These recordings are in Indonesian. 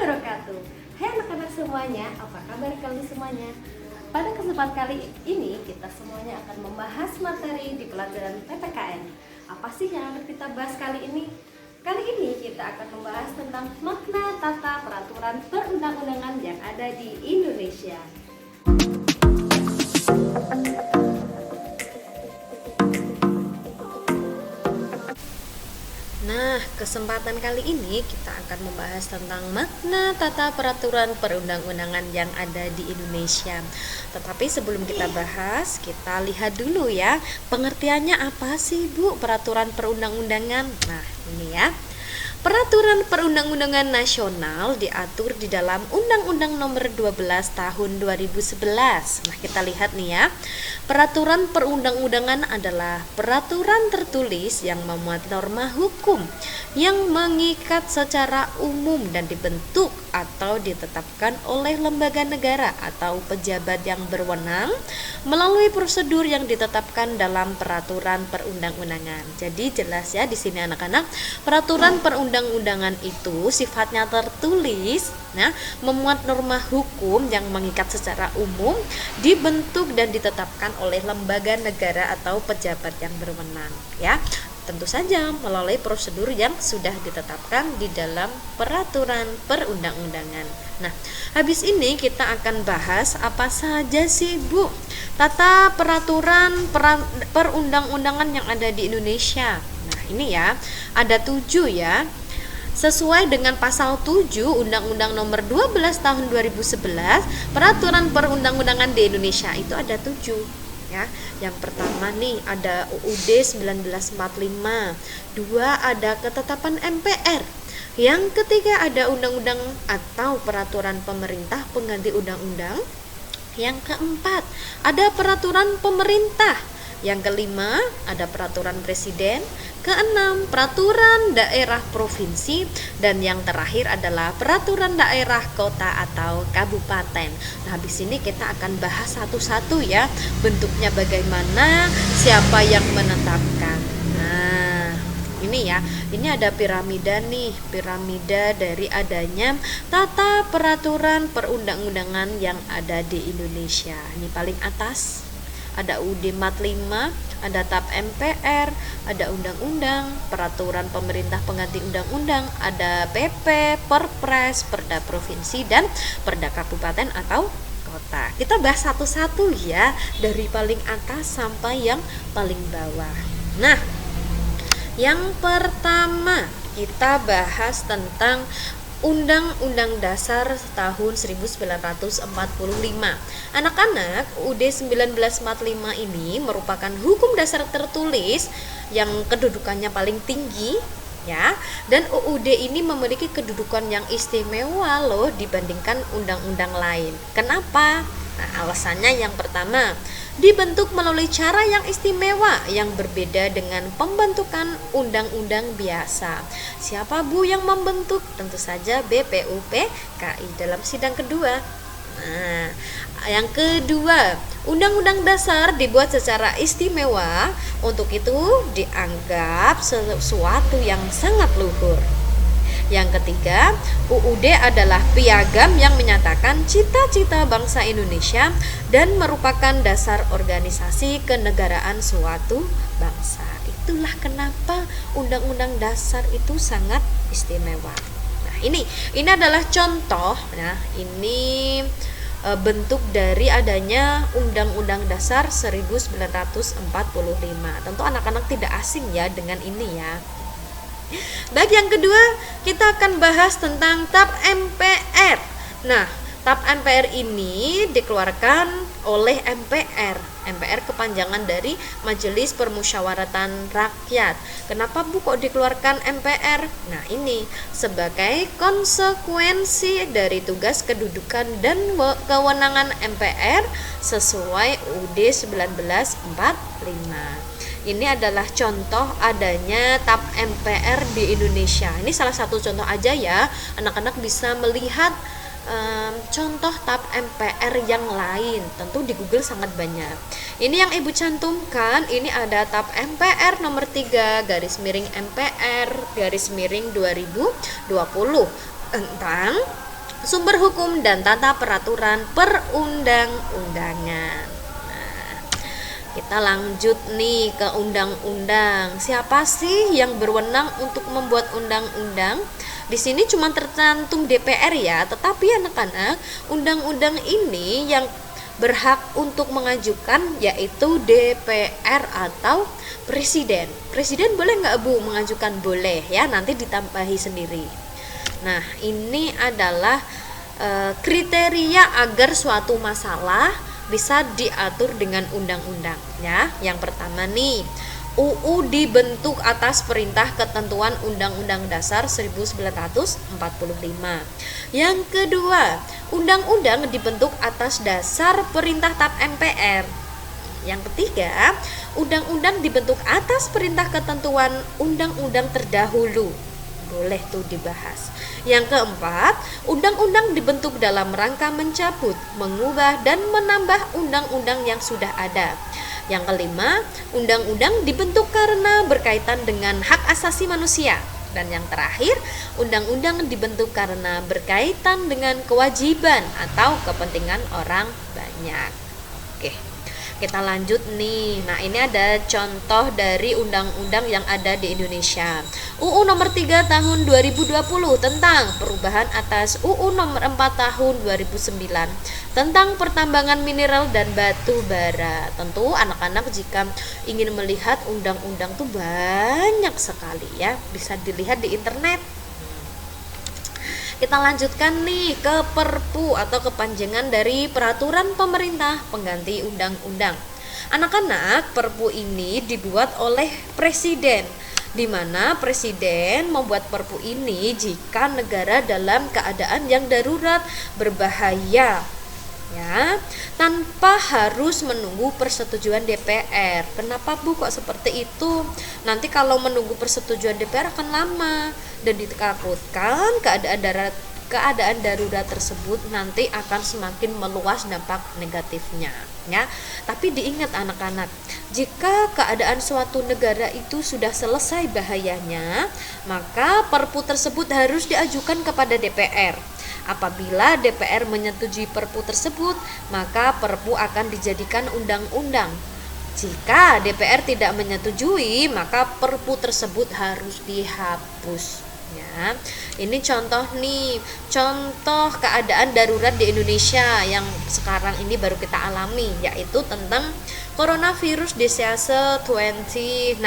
wabarakatuh. Hai anak-anak semuanya, apa kabar kalian semuanya? Pada kesempatan kali ini kita semuanya akan membahas materi di pelajaran PPKN. Apa sih yang akan kita bahas kali ini? Kali ini kita akan membahas tentang makna tata peraturan perundang-undangan yang ada di Indonesia. Nah, kesempatan kali ini kita akan membahas tentang makna tata peraturan perundang-undangan yang ada di Indonesia. Tetapi sebelum kita bahas, kita lihat dulu ya, pengertiannya apa sih Bu peraturan perundang-undangan? Nah, ini ya. Peraturan perundang-undangan nasional diatur di dalam Undang-Undang Nomor 12 Tahun 2011. Nah, kita lihat nih ya. Peraturan perundang-undangan adalah peraturan tertulis yang memuat norma hukum yang mengikat secara umum dan dibentuk atau ditetapkan oleh lembaga negara atau pejabat yang berwenang melalui prosedur yang ditetapkan dalam peraturan perundang-undangan. Jadi jelas ya di sini anak-anak, peraturan perundang-undangan itu sifatnya tertulis, nah, memuat norma hukum yang mengikat secara umum, dibentuk dan ditetapkan oleh lembaga negara atau pejabat yang berwenang, ya. Tentu saja melalui prosedur yang sudah ditetapkan di dalam peraturan perundang-undangan. Nah, habis ini kita akan bahas apa saja sih Bu tata peraturan perundang-undangan yang ada di Indonesia. Nah, ini ya, ada 7 ya. Sesuai dengan pasal 7 Undang-Undang Nomor 12 Tahun 2011, peraturan perundang-undangan di Indonesia itu ada 7. Ya, yang pertama nih ada UUD 1945, 2 ada ketetapan MPR, yang ketiga ada undang-undang atau peraturan pemerintah pengganti undang-undang, yang keempat ada peraturan pemerintah, yang kelima ada peraturan presiden, keenam peraturan daerah provinsi, dan yang terakhir adalah peraturan daerah kota atau kabupaten. Nah, habis ini kita akan bahas satu-satu ya, bentuknya bagaimana, siapa yang menetapkan. Nah, ini ya, ini ada piramida nih, piramida dari adanya tata peraturan perundang-undangan yang ada di Indonesia. Ini paling atas ada UUD 45, ada TAP MPR, ada undang-undang, peraturan pemerintah pengganti undang-undang, ada PP, Perpres, Perda provinsi, dan Perda kabupaten atau kota. Kita bahas satu-satu ya, dari paling atas sampai yang paling bawah. Nah, yang pertama kita bahas tentang Undang-Undang Dasar tahun 1945. Anak-anak, UUD 1945 ini merupakan hukum dasar tertulis yang kedudukannya paling tinggi ya, dan UUD ini memiliki kedudukan yang istimewa loh dibandingkan undang-undang lain. Kenapa? Nah, alasannya yang pertama, dibentuk melalui cara yang istimewa yang berbeda dengan pembentukan undang-undang biasa. Siapa Bu yang membentuk? Tentu saja BPUPKI dalam sidang kedua. Nah, yang kedua, Undang-Undang Dasar dibuat secara istimewa, untuk itu dianggap sesuatu yang sangat luhur. Yang ketiga, UUD adalah piagam yang menyatakan cita-cita bangsa Indonesia dan merupakan dasar organisasi kenegaraan suatu bangsa. Itulah kenapa Undang-Undang Dasar itu sangat istimewa. Nah, ini adalah contoh. Nah, ini bentuk dari adanya Undang-Undang Dasar 1945. Tentu anak-anak tidak asing ya dengan ini ya. Baik, yang kedua kita akan bahas tentang TAP MPR. Nah, TAP MPR ini dikeluarkan oleh MPR. MPR kepanjangan dari Majelis Permusyawaratan Rakyat. Kenapa Bu kok dikeluarkan MPR? Nah, ini sebagai konsekuensi dari tugas kedudukan dan kewenangan MPR sesuai UUD 1945. Ini adalah contoh adanya TAP MPR di Indonesia. Ini salah satu contoh aja ya. Anak-anak bisa melihat contoh TAP MPR yang lain. Tentu di Google sangat banyak. Ini yang Ibu cantumkan, ini ada TAP MPR nomor 3 garis miring MPR garis miring 2020 tentang sumber hukum dan tata peraturan perundang-undangan. Kita lanjut nih ke undang-undang. Siapa sih yang berwenang untuk membuat undang-undang? Di sini cuma tercantum DPR ya, tetapi anak-anak, undang-undang ini yang berhak untuk mengajukan yaitu DPR atau presiden. Presiden boleh nggak Bu mengajukan? Boleh ya, nanti ditambahi sendiri. Nah, ini adalah kriteria agar suatu masalah bisa diatur dengan undang-undang ya. Yang pertama nih, UU dibentuk atas perintah ketentuan Undang-Undang Dasar 1945. Yang kedua, undang-undang dibentuk atas dasar perintah TAP MPR. Yang ketiga, undang-undang dibentuk atas perintah ketentuan undang-undang terdahulu. Boleh tuh dibahas. Yang keempat, undang-undang dibentuk dalam rangka mencabut, mengubah, dan menambah undang-undang yang sudah ada. Yang kelima, undang-undang dibentuk karena berkaitan dengan hak asasi manusia. Dan yang terakhir, undang-undang dibentuk karena berkaitan dengan kewajiban atau kepentingan orang banyak. Oke, kita lanjut nih. Nah, ini ada contoh dari undang-undang yang ada di Indonesia. UU nomor 3 tahun 2020 tentang perubahan atas UU nomor 4 tahun 2009 tentang pertambangan mineral dan batu bara. Tentu anak-anak jika ingin melihat undang-undang tuh banyak sekali ya, bisa dilihat di internet. Kita lanjutkan nih ke Perpu atau kepanjangan dari Peraturan Pemerintah Pengganti Undang-Undang. Anak-anak, Perpu ini dibuat oleh Presiden, di mana Presiden membuat Perpu ini jika negara dalam keadaan yang darurat berbahaya, ya, tanpa harus menunggu persetujuan DPR. Kenapa Bu kok seperti itu? Nanti kalau menunggu persetujuan DPR akan lama dan ditakutkan keadaan darurat tersebut nanti akan semakin meluas dampak negatifnya ya. Tapi diingat anak-anak, jika keadaan suatu negara itu sudah selesai bahayanya, maka Perpu tersebut harus diajukan kepada DPR. Apabila DPR menyetujui Perpu tersebut, maka Perpu akan dijadikan undang-undang. Jika DPR tidak menyetujui, maka Perpu tersebut harus dihapus. Ya, ini contoh nih, contoh keadaan darurat di Indonesia yang sekarang ini baru kita alami, yaitu tentang coronavirus disease 2019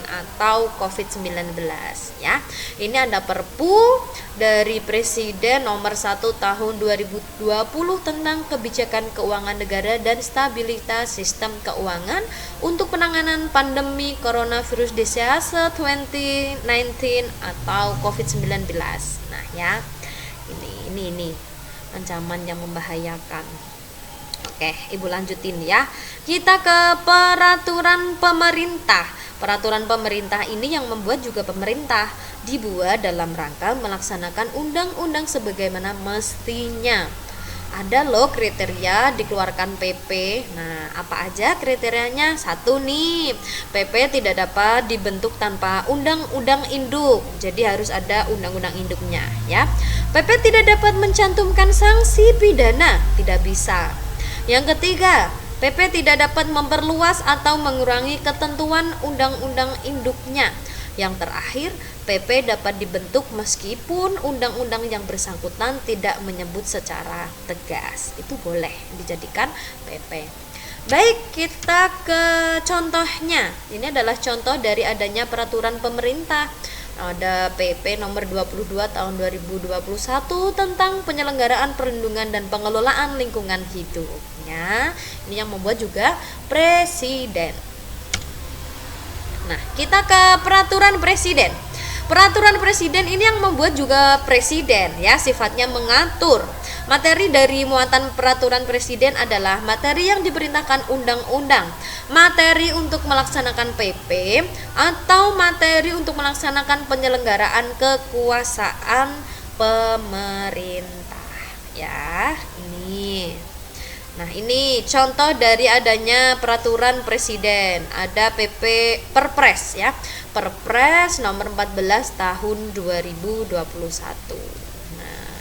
atau COVID-19 ya. Ini ada Perpu dari Presiden nomor 1 tahun 2020 tentang kebijakan keuangan negara dan stabilitas sistem keuangan untuk penanganan pandemi coronavirus disease 2019 atau COVID-19. Nah ya, ini ancaman yang membahayakan. Oke, Ibu lanjutin ya. Kita ke peraturan pemerintah. Peraturan pemerintah ini yang membuat juga pemerintah, dibuat dalam rangka melaksanakan undang-undang sebagaimana mestinya. Ada loh kriteria dikeluarkan PP. Nah, apa aja kriterianya? Satu nih, PP tidak dapat dibentuk tanpa undang-undang induk. Jadi harus ada undang-undang induknya ya. PP tidak dapat mencantumkan sanksi pidana, tidak bisa. Yang ketiga, PP tidak dapat memperluas atau mengurangi ketentuan undang-undang induknya. Yang terakhir, PP dapat dibentuk meskipun undang-undang yang bersangkutan tidak menyebut secara tegas. Itu boleh dijadikan PP. Baik, kita ke contohnya. Ini adalah contoh dari adanya peraturan pemerintah. Ada PP nomor 22 tahun 2021 tentang penyelenggaraan perlindungan dan pengelolaan lingkungan hidup ya. Ini yang membuat juga Presiden. Nah, kita ke peraturan Presiden. Peraturan Presiden ini yang membuat juga Presiden ya, sifatnya mengatur. Materi dari muatan peraturan Presiden adalah materi yang diperintahkan undang-undang, materi untuk melaksanakan PP, atau materi untuk melaksanakan penyelenggaraan kekuasaan pemerintah ya. Nah, ini contoh dari adanya peraturan Presiden. Ada PP Perpres ya. Perpres nomor 14 tahun 2021. Nah,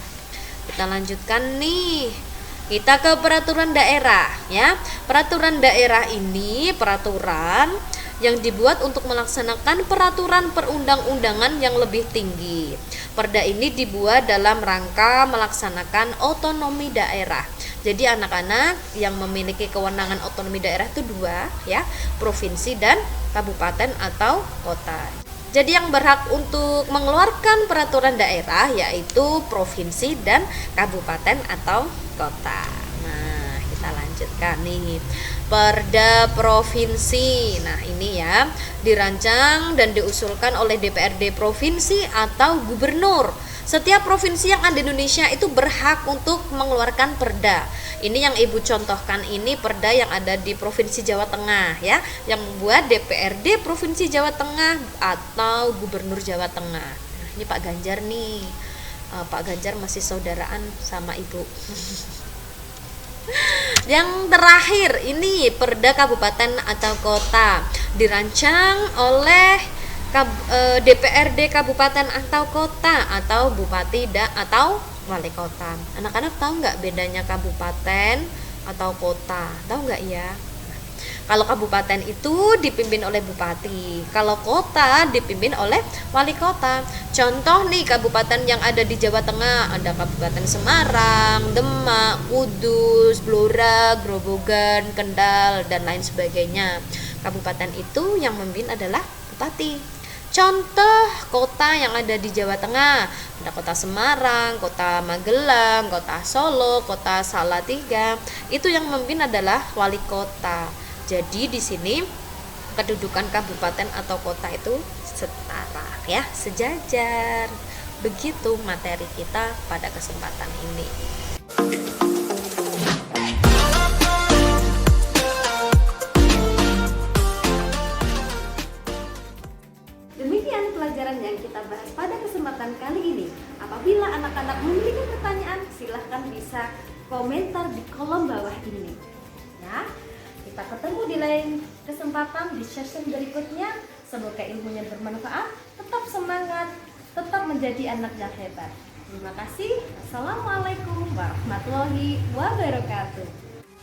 kita lanjutkan nih. Kita ke peraturan daerah ya. Peraturan daerah ini peraturan yang dibuat untuk melaksanakan peraturan perundang-undangan yang lebih tinggi. Perda ini dibuat dalam rangka melaksanakan otonomi daerah. Jadi anak-anak yang memiliki kewenangan otonomi daerah itu dua ya, provinsi dan kabupaten atau kota. Jadi yang berhak untuk mengeluarkan peraturan daerah yaitu provinsi dan kabupaten atau kota. Nah, kita lanjutkan nih. Perda provinsi. Nah, ini ya dirancang dan diusulkan oleh DPRD provinsi atau gubernur. Setiap provinsi yang ada di Indonesia itu berhak untuk mengeluarkan perda. Ini yang Ibu contohkan ini perda yang ada di Provinsi Jawa Tengah ya, yang membuat DPRD Provinsi Jawa Tengah atau Gubernur Jawa Tengah. Nah, ini Pak Ganjar nih. Pak Ganjar masih saudaraan sama Ibu. Yang terakhir ini perda kabupaten atau kota dirancang oleh DPRD kabupaten atau kota atau bupati atau wali kota. Anak-anak tahu nggak bedanya kabupaten atau kota? Tahu nggak ya? Kalau kabupaten itu dipimpin oleh bupati, kalau kota dipimpin oleh wali kota. Contoh nih kabupaten yang ada di Jawa Tengah, ada Kabupaten Semarang, Demak, Kudus, Blora, Grobogan, Kendal, dan lain sebagainya. Kabupaten itu yang memimpin adalah bupati. Contoh kota yang ada di Jawa Tengah, ada kota Semarang, kota Magelang, kota Solo, kota Salatiga. Itu yang memimpin adalah wali kota. Jadi di sini kedudukan kabupaten atau kota itu setara ya, sejajar. Begitu materi kita pada kesempatan ini. Demikian pelajaran yang kita bahas pada kesempatan kali ini. Apabila anak-anak memiliki pertanyaan, silahkan bisa komentar di kolom bawah ini. Ya, kita ketemu di lain kesempatan di session berikutnya. Semoga ilmunya bermanfaat. Tetap semangat, tetap menjadi anak yang hebat. Terima kasih. Assalamualaikum warahmatullahi wabarakatuh.